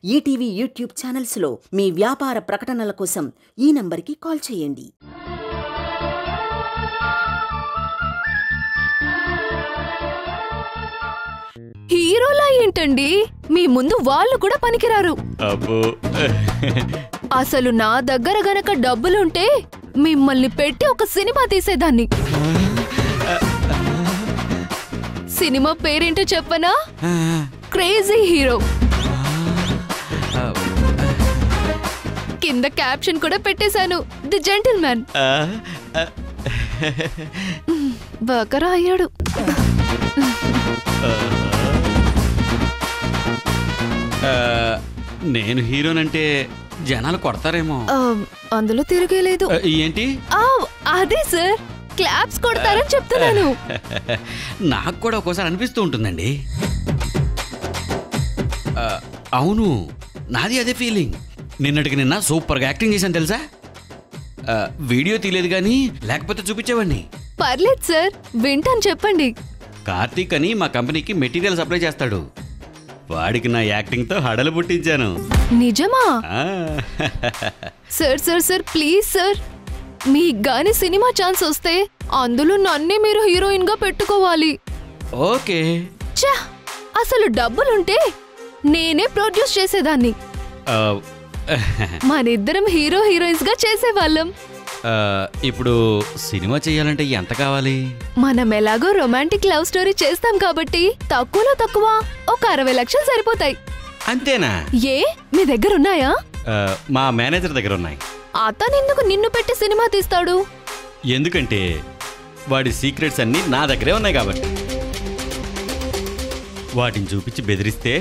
ETV YouTube ఛానల్స్లో మీ వ్యాపార ప్రకటనల కోసం ఈ నంబర్కి కాల్ చేయండి. హీరోలా ఏంటండి? మీ ముందు వాళ్ళు కూడా పనికిరారు. అసలు నా దగ్గర గనక డబ్బులుంటే మిమ్మల్ని పెట్టి ఒక సినిమా తీసేదాన్ని. సినిమా పేరేంటో చెప్పనా? Crazy hero. కింద క్యాప్షన్ కూడా పెట్టేశాను, ది జెంటిల్‌మ్యాన్. బకరా అయ్యాడు. నేను హీరోనంటే జనాలు కొడతారేమో. అందులో తిరిగేలేదు. ఏంటి? అదే సార్, క్లాప్స్ కొడతారని చెప్తున్నాను. నాకు కూడా ఒక్కోసారి అనిపిస్తూ ఉంటుందండి. అవును, నాది అదే ఫీలింగ్. నిన్నటికి నిన్న సూపర్గా యాక్టింగ్ చేశాను తెలుసా. వీడియో తీయలేదు కానీ లేకపోతే చూపించేవాడిని. పర్లేదు సార్, వింటాను, చెప్పండి. కార్తీక్ అని మా కంపెనీకి మెటీరియల్ సప్లై చేస్తాడు. వాడికి నా యాక్టింగ్తో హడలు పుట్టించాను. నిజమా? Sir sir sir please sir, మీకు గాని సినిమా ఛాన్స్ వస్తే అందులో నన్నే మీరు హీరోయిన్ గా పెట్టుకోవాలి. ఓకే. ఛా, అసలు డబ్బులుంటే నేనే ప్రొడ్యూస్ చేసేదాన్ని. మనిద్దరం హీరో హీరోయిన్స్ గా చేసేవాళ్ళం. ఇప్పుడు సినిమా చేయాలంటే ఎంత కావాలి? మనం ఎలాగో రొమాంటిక్ లవ్ స్టోరీ చేస్తాం కాబట్టి తక్కువలో తక్కువ ఒక 60 లక్షలు సరిపోతాయి. అంతేనా? ఏ మీ దగ్గర ఉన్నాయా? మా మేనేజర్ దగ్గర ఉన్నాయి. అతనెందుకు నిన్ను పెట్టి సినిమా తీస్తాడు? ఎందుకంటే వాడి సీక్రెట్స్ అన్నీ నా దగ్గరే ఉన్నాయి కాబట్టి. వాటిని చూపించి బెదిరిస్తే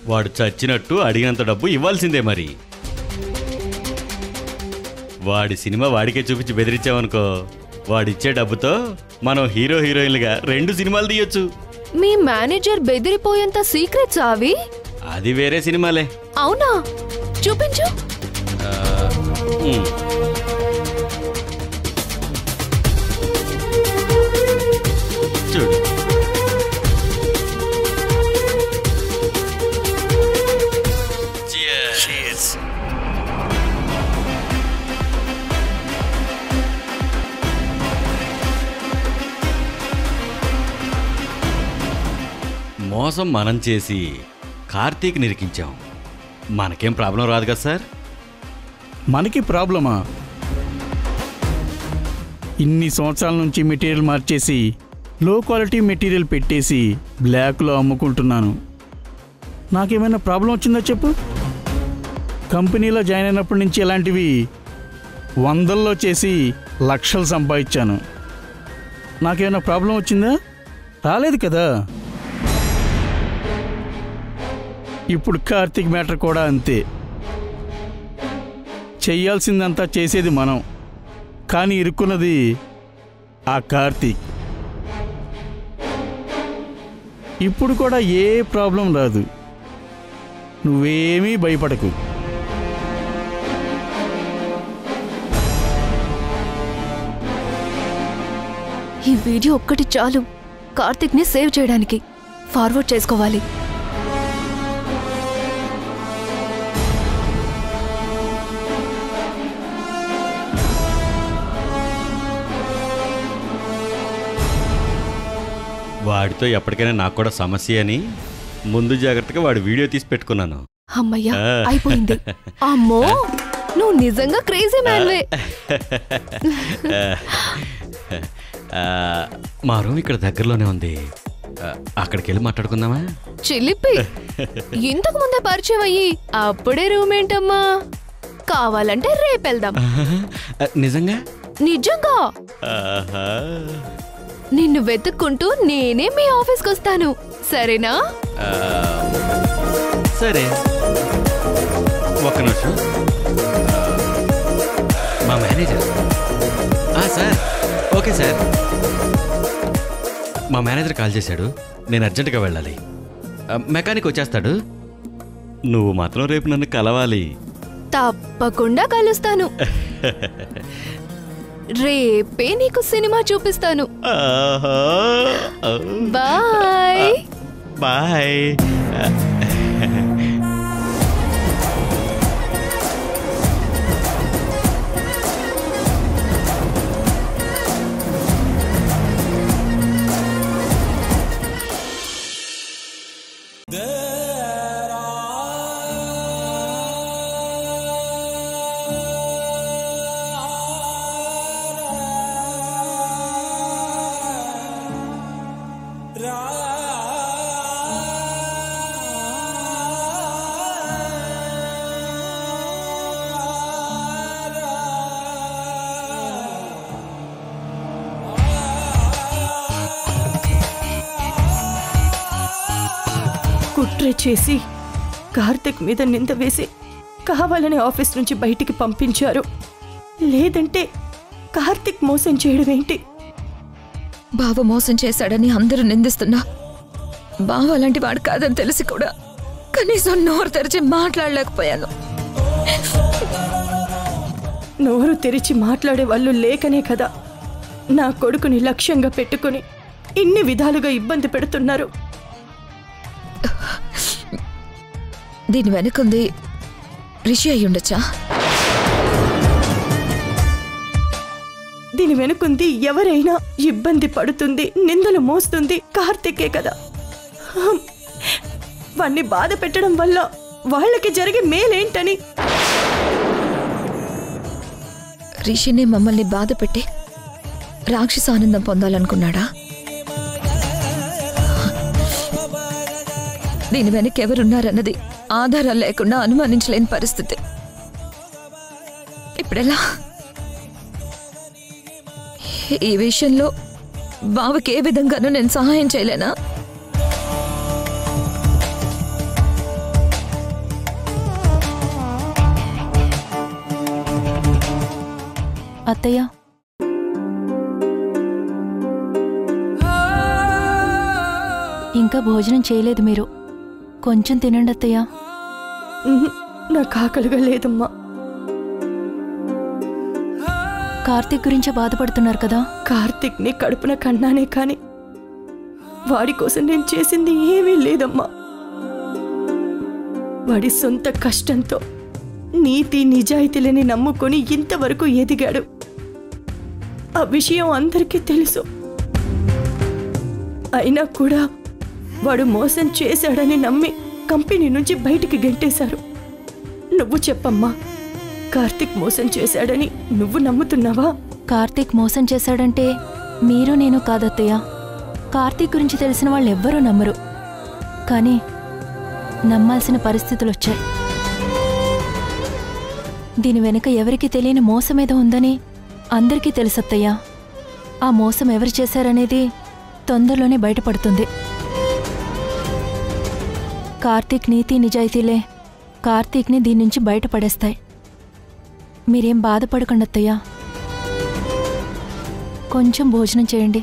వాడు చచ్చినట్టు అడిగినంత డబ్బు ఇవ్వాల్సిందే. మరి వాడి సినిమా వాడికే చూపించి బెదిరించామనుకో, వాడిచ్చే డబ్బుతో మనం హీరో హీరోయిన్లుగా 2 సినిమాలు తీయొచ్చు. మీ మేనేజర్ బెదిరిపోయేంత సీక్రెట్స్ అవి? అది వేరే సినిమాలే. అవునా? చూపించు. చూడు. మోసం మనం చేసి కార్తీక్ నిరికించాం. మనకేం ప్రాబ్లం రాదు కదా సార్? మనకి ప్రాబ్లమా? ఇన్ని సంవత్సరాల నుంచి మెటీరియల్ మార్చేసి లో క్వాలిటీ మెటీరియల్ పెట్టేసి బ్లాక్లో అమ్ముకుంటున్నాను. నాకేమైనా ప్రాబ్లం వచ్చిందో చెప్పు. కంపెనీలో జాయిన్ అయినప్పటి నుంచి ఇలాంటివి 100ల్లో చేసి లక్షలు సంపాదించాను. నాకేమైనా ప్రాబ్లం వచ్చిందా? రాలేదు కదా. ఇప్పుడు కార్తీక్ మ్యాటర్ కూడా అంతే. చెయ్యాల్సిందంతా చేసేది మనం, కానీ ఇరుక్కున్నది ఆ కార్తీక్. ఇప్పుడు కూడా ఏ ప్రాబ్లం రాదు, నువ్వేమీ భయపడకు. ఈ వీడియో ఒక్కటి చాలు కార్తీక్ ని సేవ్ చేయడానికి. ఫార్వర్డ్ చేసుకోవాలి. వాడితో ఎప్పటికైనా నాకు కూడా సమస్య అని ముందు జాగ్రత్తగా వాడి వీడియో తీసి పెట్టుకున్నాను. అమ్మయ్యా, అయిపోయింది. అమ్మో, నువ్వు నిజంగా క్రేజీ మ్యాన్వే. మా రూమ్ ఇక్కడ దగ్గరలోనే ఉంది, అక్కడికి వెళ్ళి మాట్లాడుకుందామా? చిలిపి, ఇంతకు ముందే పరిచయం అయ్యి అప్పుడే రూమ్ ఏంటమ్మా? కావాలంటే రేపెళ్దాం. నిజంగా? నిజంగా. నిన్ను వెతుక్కుంటూ నేనే మీ ఆఫీస్కి వస్తాను, సరేనా? సరే, ఒక్క నిమిషం. మా మేనేజర్. Sir, okay sir. మా మేనేజర్ కాల్ చేశాడు, నేను అర్జెంటుగా వెళ్ళాలి. మెకానిక్ వచ్చేస్తాడు. నువ్వు మాత్రం రేపు నన్ను కలవాలి. తప్పకుండా కలుస్తాను. రేపే నీకు సినిమా చూపిస్తాను. బాయ్. బాయ్. కుట్ర చేసి కార్తిక్ మీద నింద వేసి కావాలని ఆఫీస్ నుంచి బయటికి పంపించారు. లేదంటే కార్తిక్ మోసం చేయడం ఏంటి? బావ మోసం చేశాడని అందరూ నిందిస్తున్నా బావ అలాంటి వాడు కాదని తెలిసి కూడా కనీసం నోరు తెరిచి మాట్లాడలేకపోయాను. నోరు తెరిచి మాట్లాడే వాళ్ళు లేకనే కదా నా కొడుకుని లక్ష్యంగా పెట్టుకుని ఇన్ని విధాలుగా ఇబ్బంది పెడుతున్నారు. దీని వెనుకుంది రిషి అయ్యుండొచ్చా? దీని వెనుకుంది ఎవరైనా ఇబ్బంది పడుతుంది, నిందలు మోస్తుంది కార్తికే కదా. వాణ్ణి బాధ పెట్టడం వల్ల వాళ్ళకి జరిగే మేలేంటని. రిషిని మమ్మల్ని బాధ పెట్టి రాక్షస ఆనందం పొందాలనుకున్నాడా? దీని వెనక ఎవరున్నారన్నది ఆధారాలు లేకుండా అనుమానించలేని పరిస్థితి. ఇప్పుడెలా? ఈ విషయంలో బావకి ఏ విధంగానూ నేను సహాయం చేయలేనా? అత్తయ్య, ఇంకా భోజనం చేయలేదు మీరు. కొంచెం తినండి అత్తయ్య. నాకు ఆకలిగా లేదమ్మా. కార్తీక్ గురించి బాధపడుతున్నారు కదా. కార్తిక్ని కడుపున కన్నానే కాని వాడి కోసం నేను చేసింది ఏమీ లేదమ్మా. వాడి సొంత కష్టంతో నీతి నిజాయితీలని నమ్ముకొని ఇంతవరకు ఎదిగాడు. ఆ విషయం అందరికీ తెలుసు. అయినా కూడా వాడు మోసం చేశాడని నమ్మి కంపెనీ నుంచి బయటికి గెంటేశారు. నువ్వు చెప్పమ్మా, కార్తిక్ మోసం చేశాడని నువ్వు నమ్ముతున్నావా? కార్తీక్ మోసం చేశాడంటే మీరు నేను కాదత్తయ్య. కార్తీక్ గురించి తెలిసిన వాళ్ళు ఎవ్వరూ నమ్మరు. కానీ నమ్మాల్సిన పరిస్థితులు వచ్చాయి. దీని వెనుక ఎవరికి తెలియని మోసమేదో ఉందని అందరికీ తెలుసత్తయ్యా. ఆ మోసం ఎవరు చేశారనేది తొందరలోనే బయటపడుతుంది. కార్తీక్ నీతి నిజాయితీలే కార్తీక్ని దీని నుంచి బయటపడేస్తాయి. మీరేం బాధపడకండి అత్తయ్యా. కొంచెం భోజనం చేయండి.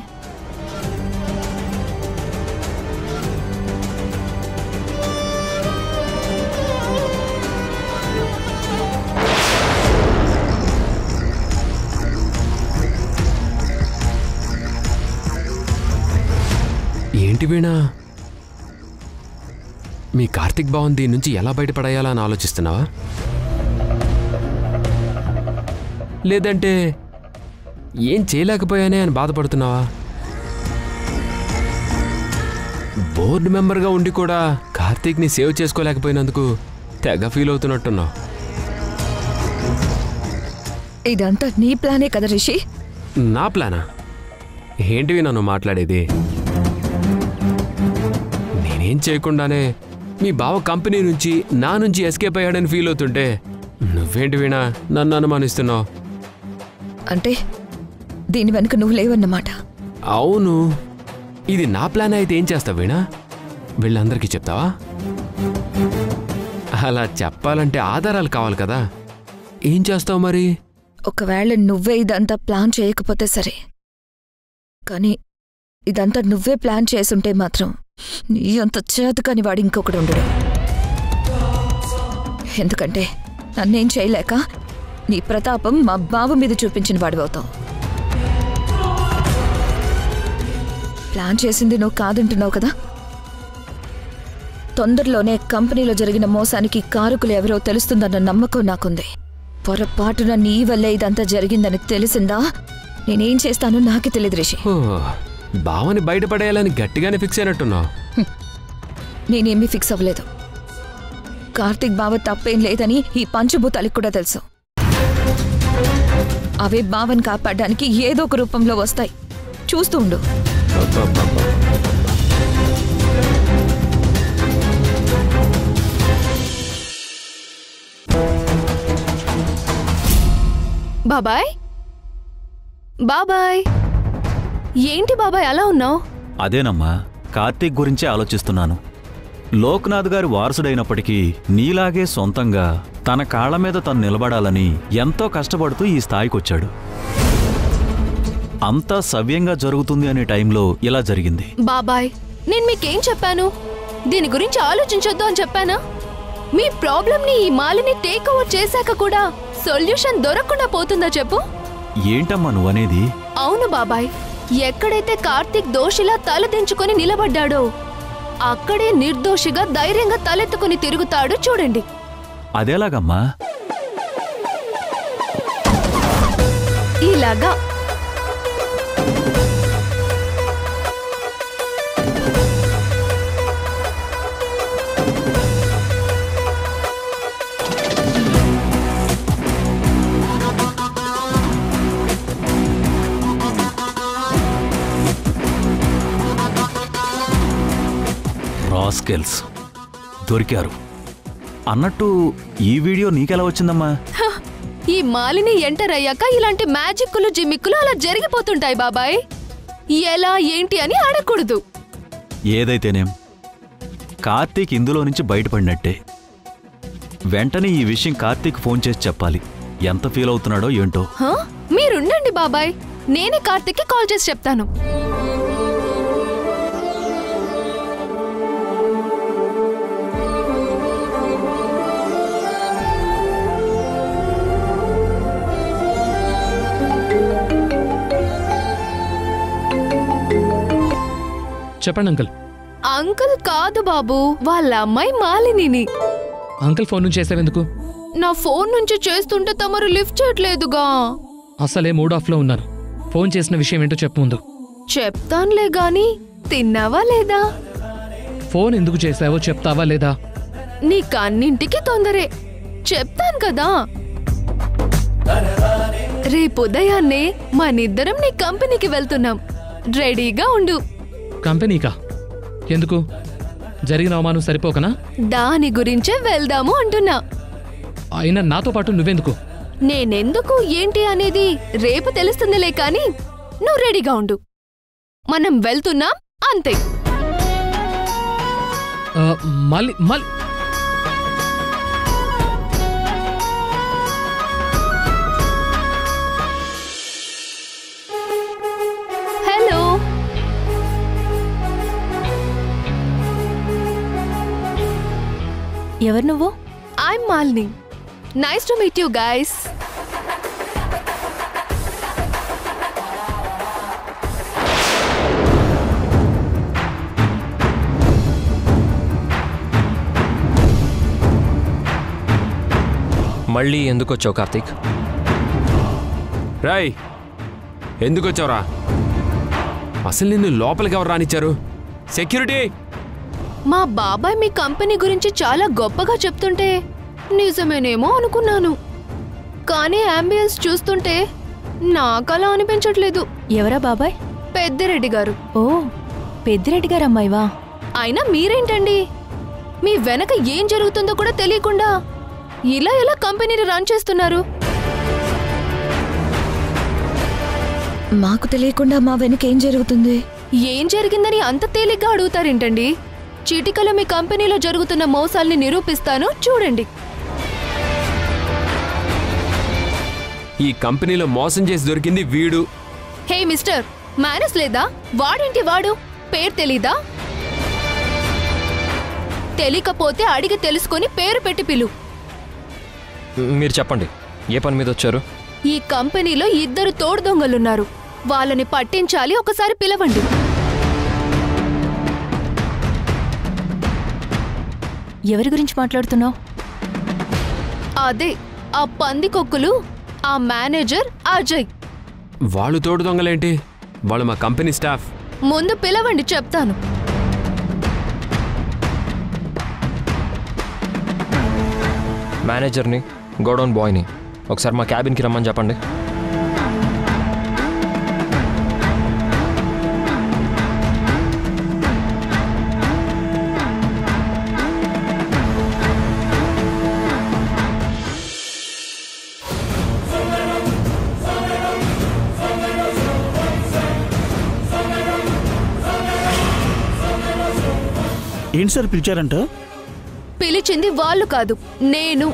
ఏంటి వీణా, మీ కార్తిక్ బావన్ దీని నుంచి ఎలా బయటపడేయాలా అని ఆలోచిస్తున్నావా? లేదంటే ఏం చేయలేకపోయానే అని బాధపడుతున్నావా? బోర్డు మెంబర్గా ఉండి కూడా కార్తిక్ని సేవ్ చేసుకోలేకపోయినందుకు తెగ ఫీల్ అవుతున్నట్టున్నావు. ఇదంతా నీ ప్లానే కదా రిషి? నా ప్లానా? ఏంటివి నన్ను మాట్లాడేది? నేనేం చేయకుండానే మీ బావ కంపెనీ నుంచి నా నుంచి ఎస్కేప్ అయ్యాడని ఫీల్ అవుతుంటే నువ్వేంటి వీణా నన్ను అనుమానిస్తున్నావు? అంటే దీని వెనుక నువ్వు లేవన్నమాట. అవును, ఇది నా ప్లాన్ అయితే ఏం చేస్తావు వీణా? వీళ్ళందరికీ చెప్తావా? అలా చెప్పాలంటే ఆధారాలు కావాలి కదా. ఏం చేస్తావు మరి? ఒకవేళ నువ్వే ఇదంతా ప్లాన్ చేయకపోతే సరే, కానీ ఇదంతా నువ్వే ప్లాన్ చేసుంటే మాత్రం నీ అంత చేతకాని వాడు ఇంకొకడు ఉండడు. ఎందుకంటే నన్నేం చేయలేక నీ ప్రతాపం మా బావ మీద చూపించిన వాడివవుతావు. ప్లాన్ చేసింది నువ్వు కాదంటున్నావు కదా. తొందరలోనే కంపెనీలో జరిగిన మోసానికి కారకులు ఎవరో తెలుస్తుందన్న నమ్మకం నాకుంది. పొరపాటున నీ వల్లే ఇదంతా జరిగిందని తెలిసిందా నేనేం చేస్తానో నాకే తెలియదు రిషి. బావని బయటపడేయాలని గట్టిగానే ఫిక్స్ అయినట్టున్నావు. నేనేమీ ఫిక్స్ అవ్వలేదు. కార్తిక్ బావ తప్పేం లేదని ఈ పంచభూతాలకు కూడా తెలుసు. అవే బావని కాపాడడానికి ఏదో ఒక రూపంలో వస్తాయి. చూస్తూ ఉండు. బాబాయ్, బాబాయ్, ఏంటి బాబాయ్ అలా ఉన్నావు? అదేనమ్మా, కార్తీక్ గురించే ఆలోచిస్తున్నాను. లోక్నాథ్ గారి వారసుడైనప్పటికీ నీలాగే సొంతంగా తన కాళ్ల మీద తను నిలబడాలని ఎంతో కష్టపడుతూ ఈ స్థాయికొచ్చాడు. అంతా సవ్యంగా జరుగుతుంది అనే టైంలో ఇలా జరిగింది. బాబాయ్, నేను మీకేం చెప్పాను? దీని గురించి ఆలోచించొద్దు అని చెప్పానా? మీ ప్రాబ్లంని ఈ మాలిని టేక్ ఓవర్ చేశాక కూడా సొల్యూషన్ దొరకకుండా పోతుందా చెప్పు? ఏంటమ్మా నువ్వనేది? అవును బాబాయ్, ఎక్కడైతే కార్తీక్ దోషిలా తలదించుకొని నిలబడ్డాడో అక్కడే నిర్దోషిగా ధైర్యంగా తలెత్తుకుని తిరుగుతాడు చూడండి. అదేలాగమ్మా? ఇలాగా. రాస్కెల్స్ దొరికారు. అన్నట్టు ఈ వీడియో నీకెలా వచ్చిందమ్మా? ఈ మాలిని ఎంటర్ అయ్యాక ఇలాంటి మ్యాజిక్కులు జిమ్మిక్కులు అలా జరిగిపోతుంటాయి బాబాయ్. ఎలా ఏంటి అని అడగకూడదు. ఏదైతేనేం కార్తీక్ ఇందులో నుంచి బయటపడినట్టే. వెంటనే ఈ విషయం కార్తీక్ ఫోన్ చేసి చెప్పాలి. ఎంత ఫీల్ అవుతున్నాడో ఏంటో. మీరుండండి బాబాయ్, నేనే కార్తీక్కి కాల్ చేసి చెప్తాను. చెప్పండి అంకుల్. అంకుల్ కాదు బాబు, వాళ్ళ అమ్మాయి మాలినిని. అంకుల్ ఫోన్ నుంచి చేసావెందుకు? నా ఫోన్ నుంచి చేస్తుంటే తమరు లిఫ్ట్ చేయట్లేదుగా. అసలే మూడ్ ఆఫ్ లో ఉన్నారు. ఫోన్ చేసిన విషయం ఏంటో చెప్పు ముందు. చెప్తానులే గాని తిన్నావా లేదా? ఫోన్ ఎందుకు చేసావో చెప్తావా లేదా? నీకన్నింటికి తొందరే. చెప్తాను కదా. రేపు ఉదయాన్నే మనిద్దరం నీ కంపెనీకి వెళ్తున్నాం. రెడీగా ఉండు. కంపెనీకా? ఎందుకు? జరిగిన అవమానం సరిపోకనా? దాని గురించే వెళ్దాము అంటున్నా. అయినా నాతో పాటు నువ్వెందుకు? నేనెందుకు ఏంటి అనేది రేపు తెలుస్తుందిలే కాని నువ్వు రెడీగా ఉండు. మనం వెళ్తున్నాం అంతే. మళ్ళీ హలో. ఎవరు నువ్వు? I'm Malini. Nice to meet you guys. మళ్ళీ ఎందుకు వచ్చావు కార్తీక్? రాయ్, ఎందుకు వచ్చావురా? అసలు నిన్ను లోపలికి ఎవరు రానిచ్చారు? సెక్యూరిటీ! మా బాబాయ్ మీ కంపెనీ గురించి చాలా గొప్పగా చెప్తుంటే నిజమేనేమో అనుకున్నాను. కానీ అంబియన్స్ చూస్తుంటే నాకలా అనిపించట్లేదు. ఎవరా బాబాయ్? పెద్దిరెడ్డి గారు. ఓ, పెద్దిరెడ్డి గారు అమ్మాయివా? అయినా మీరేంటండి, మీ వెనక ఏం జరుగుతుందో కూడా తెలియకుండా ఇలా ఎలా కంపెనీని రన్ చేస్తున్నారు? మాకు తెలియకుండా మా వెనక ఏం జరుగుతుంది? ఏం జరిగిందని అంత తేలిగ్గా అడుగుతారేంటండి? చిటికలో మీ కంపెనీలో జరుగుతున్న మోసాల్ని నిరూపిస్తాను చూడండి. ఈ కంపెనీలో మోసం చేసి దొరికింది వీడు. హే మిస్టర్, మేనస్ లేదా? వాడేంటి వాడు? పేరు తెలీదా? తెలియకపోతే అడిగి తెలుసుకొని పేరు పెట్టి పిలు. మీరు చెప్పండి, ఏ పని మీద వచ్చారు? ఈ కంపెనీలో 2 తోడు దొంగలున్నారు. వాళ్ళని పట్టించాలి. ఒకసారి పిలవండి. ఎవరి గురించి మాట్లాడుతున్నావు? అదే ఆ పందికొక్కులు, ఆ మేనేజర్ అజయ్. వాళ్ళు తోడు దొంగలేంటి? వాళ్ళు మా కంపెనీ స్టాఫ్. ముందు పిలవండి, చెప్తాను. మేనేజర్ని, గోడౌన్ బాయ్ని ఒకసారి మా క్యాబిన్కి రమ్మని చెప్పండి. ఏంటి సార్ పిలిచారంట? పిలిచింది వాళ్ళు కాదు, నేను.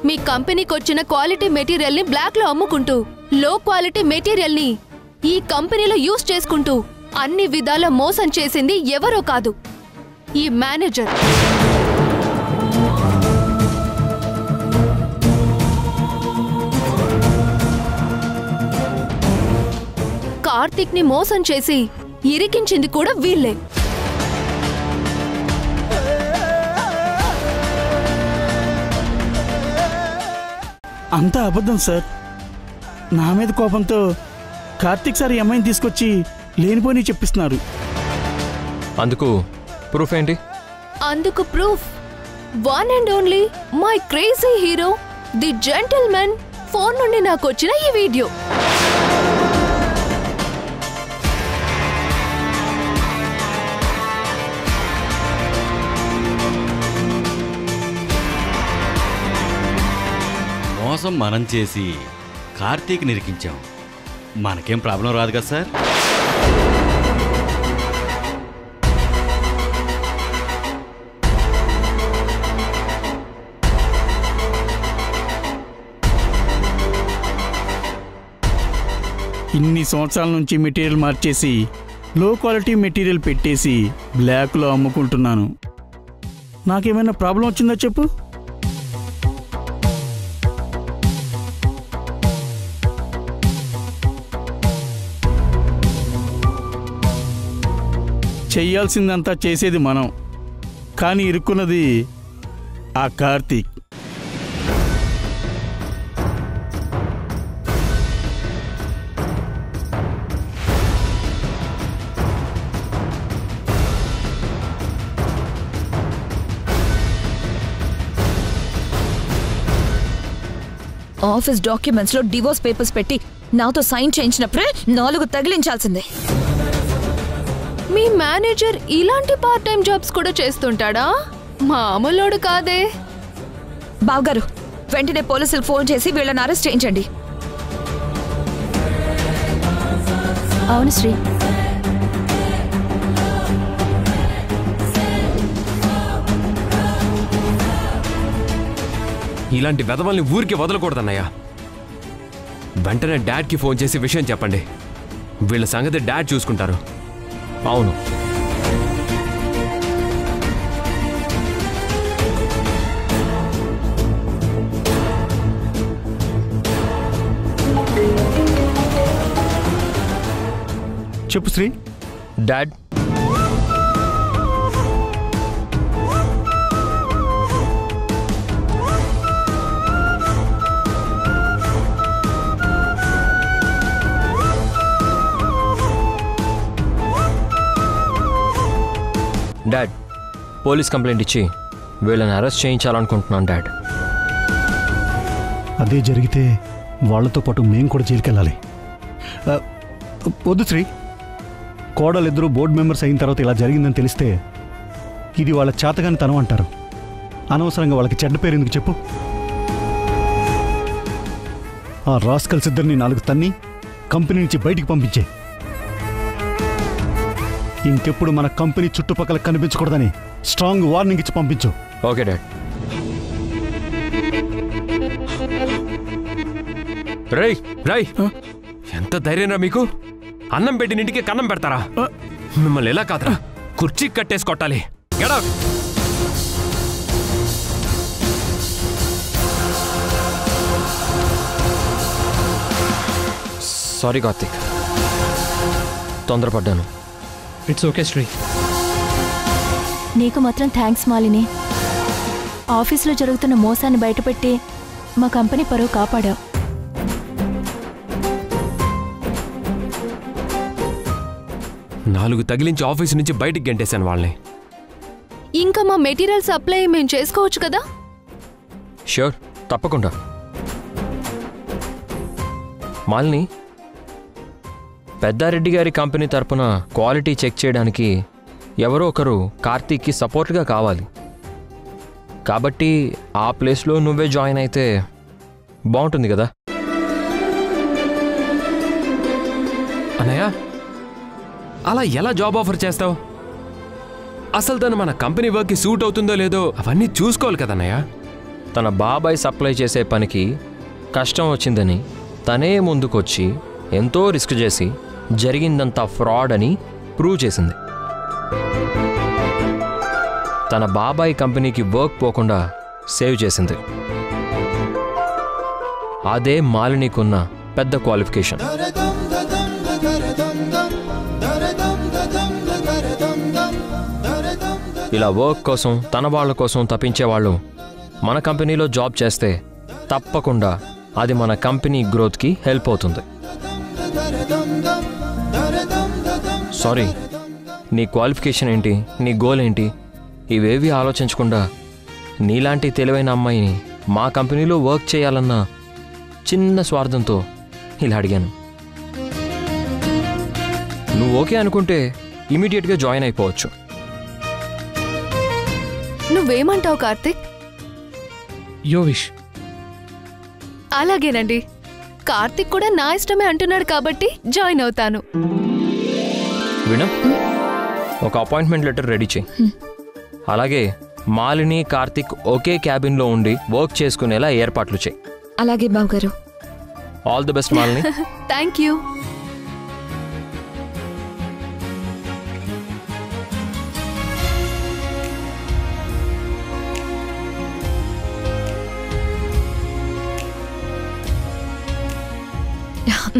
మీ కంపెనీకి వచ్చిన క్వాలిటీ మెటీరియల్ని బ్లాక్లో అమ్ముకుంటూ, లో క్వాలిటీ మెటీరియల్ని ఈ కంపెనీలో యూజ్ చేసుకుంటూ అన్ని విధాల మోసం చేసింది ఎవరో కాదు, ఈ మేనేజర్. కార్తీక్ ని మోసం చేసి ఇరికించింది కూడా వీళ్ళే. అంతా అబద్ధం సార్. నా మీద కోపంతో కార్తీక్ సార్ ఈ అమ్మాయిని తీసుకొచ్చి లేనిపోని చెప్పిస్తున్నారు. అందుకు ప్రూఫ్ ఏంటి? అందుకు proof one and only my crazy hero the gentlemen phone నుండి నాకు వచ్చిన ఈ వీడియో. మోసం మనం చేసి కార్తీక్ నిరికించాం. మనకేం ప్రాబ్లం రాదు కదా సార్? ఇన్ని సంవత్సరాల నుంచి మెటీరియల్ మార్చేసి లో క్వాలిటీ మెటీరియల్ పెట్టేసి బ్లాక్లో అమ్ముకుంటున్నాను. నాకేమైనా ప్రాబ్లం వచ్చిందో చెప్పు. చెయ్యాల్సిందంతా చేసేది మనం, కానీ ఇరుక్కున్నది ఆ కార్తీక్. ఆఫీస్ డాక్యుమెంట్స్ లో డివోర్స్ పేపర్స్ పెట్టి నాతో సైన్ చేయించినప్పుడే 4 తగిలించాల్సిందే. మీ మేనేజర్ ఇలాంటి పార్ట్ టైం జాబ్స్ కూడా చేస్తుంటాడా? మామూలోడు కాదే. బావగారు, వెంటనే పోలీసులకు ఫోన్ చేసి వీళ్ళని అరెస్ట్ చేయించండి. అవును శ్రీ. ఇలాంటి వెధవల్ని ఊరికి వదలకూడదన్నయ్య. వెంటనే డాడ్కి ఫోన్ చేసి విషయం చెప్పండి. వీళ్ళ సంగతి డాడ్ చూసుకుంటారు. అవును. చెప్పు Sri. Dad, dad, police complaint ఇచ్చి వీళ్ళని అరెస్ట్ చేయించాలనుకుంటున్నాను డాడ్. అదే జరిగితే వాళ్లతో పాటు మేము కూడా జైలుకెళ్ళాలి. వద్దు శ్రీ. కోడలిద్దరూ బోర్డు మెంబర్స్ అయిన తర్వాత ఇలా జరిగిందని తెలిస్తే ఇది వాళ్ళ చేతగాని తనం అంటారు. అనవసరంగా వాళ్ళకి చెడ్డ పేరు ఎందుకు చెప్పు. ఆ రాస్కల్స్ ఇద్దరిని 4 తన్ని కంపెనీ నుంచి బయటికి పంపించే. ఇంకెప్పుడు మన కంపెనీ చుట్టుపక్కల కనిపించకూడదని స్ట్రాంగ్ వార్నింగ్ ఇచ్చి పంపించు. Okay dad. రై రై, ఎంత ధైర్యంరా మీకు? అన్నం పెట్టిన ఇంటికి కన్నం పెడతారా? మిమ్మల్ని ఎలా కాదురా, కుర్చీ కట్టేసి కొట్టాలి. Get out. సారీ కార్తీక్, తొందరపడ్డాను. It's okay Sri. నీకు మాత్రం థ్యాంక్స్ మాలిని. ఆఫీసులో జరుగుతున్న మోసాన్ని బయటపెట్టి మా కంపెనీ పరువు కాపాడావు. నాలుగు తగిలించి ఆఫీస్ నుంచి బయటికి గెంటేశాను వాళ్ళని. ఇంకా మా మెటీరియల్ సప్లై మేము చేసుకోవచ్చు కదా? ష్యూర్, తప్పకుండా. మాలిని, పెద్దారెడ్డి గారి కంపెనీ తరపున క్వాలిటీ చెక్ చేయడానికి ఎవరో ఒకరు కార్తీక్కి సపోర్ట్గా కావాలి. కాబట్టి ఆ ప్లేస్లో నువ్వే జాయిన్ అయితే బాగుంటుంది కదా. అన్నయ్య అలా ఎలా జాబ్ ఆఫర్ చేస్తావు? అసలు తను మన కంపెనీ వర్క్కి సూట్ అవుతుందో లేదో అవన్నీ చూసుకోవాలి కదన్నయ్య. తన బాబాయ్ సప్లై చేసే పనికి కష్టం వచ్చిందని తనే ముందుకొచ్చి ఎంతో రిస్క్ చేసి జరిగిందంతా ఫ్రాడ్ అని ప్రూవ్ చేసింది. తన బాబాయ్ కంపెనీకి వర్క్ పోకుండా సేవ్ చేసింది. అదే మాలినికున్న పెద్ద క్వాలిఫికేషన్. ఇలా వర్క్ కోసం తన వాళ్ళ కోసం తప్పించేవాళ్ళు మన కంపెనీలో జాబ్ చేస్తే తప్పకుండా అది మన కంపెనీ గ్రోత్కి హెల్ప్ అవుతుంది. సారీ, నీ క్వాలిఫికేషన్ ఏంటి, నీ గోల్ ఏంటి, ఇవేవి ఆలోచించకుండా నీలాంటి తెలివైన అమ్మాయిని మా కంపెనీలో వర్క్ చేయాలన్న చిన్న స్వార్థంతో ఇలా అడిగాను. నువ్వు ఓకే అనుకుంటే ఇమీడియట్గా జాయిన్ అయిపోవచ్చు. నువ్వేమంటావు కార్తిక్? యో విష్. అలాగేనండి. కార్తిక్ కూడా నా ఇష్టమే అంటున్నాడు కాబట్టి జాయిన్ అవుతాను. వినా, ఒక అపాయింట్మెంట్ లెటర్ రెడీ చేయి. అలాగే మాలిని, కార్తిక్ ఒకే క్యాబిన్లో ఉండి వర్క్ చేసుకునేలా ఏర్పాట్లు చేయి. అలాగే బావగారు. All the best Malini. Thank you.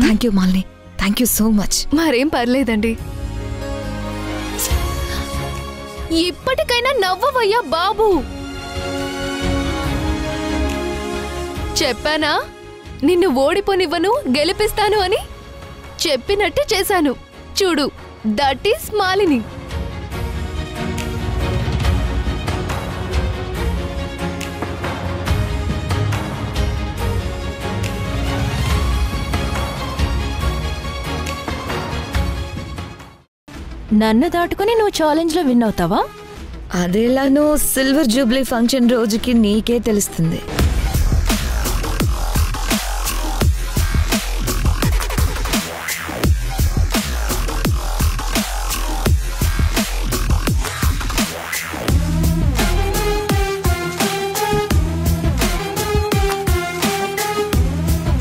Thank you Malini, thank you so much. మరేం పర్లేదండి. ఇప్పటికైనా నవ్వవయ్యా బాబు. చెప్పానా నిన్ను ఓడిపోనివ్వను, గెలిపిస్తాను అని? చెప్పినట్టు చేశాను. చూడు, దట్ ఈస్ మాలిని. నన్ను దాటుకుని నువ్వు ఛాలెంజ్లో విన్ అవుతావా? అదేలా నువ్వు సిల్వర్ జూబ్లీ ఫంక్షన్ రోజుకి నీకే తెలుస్తుంది.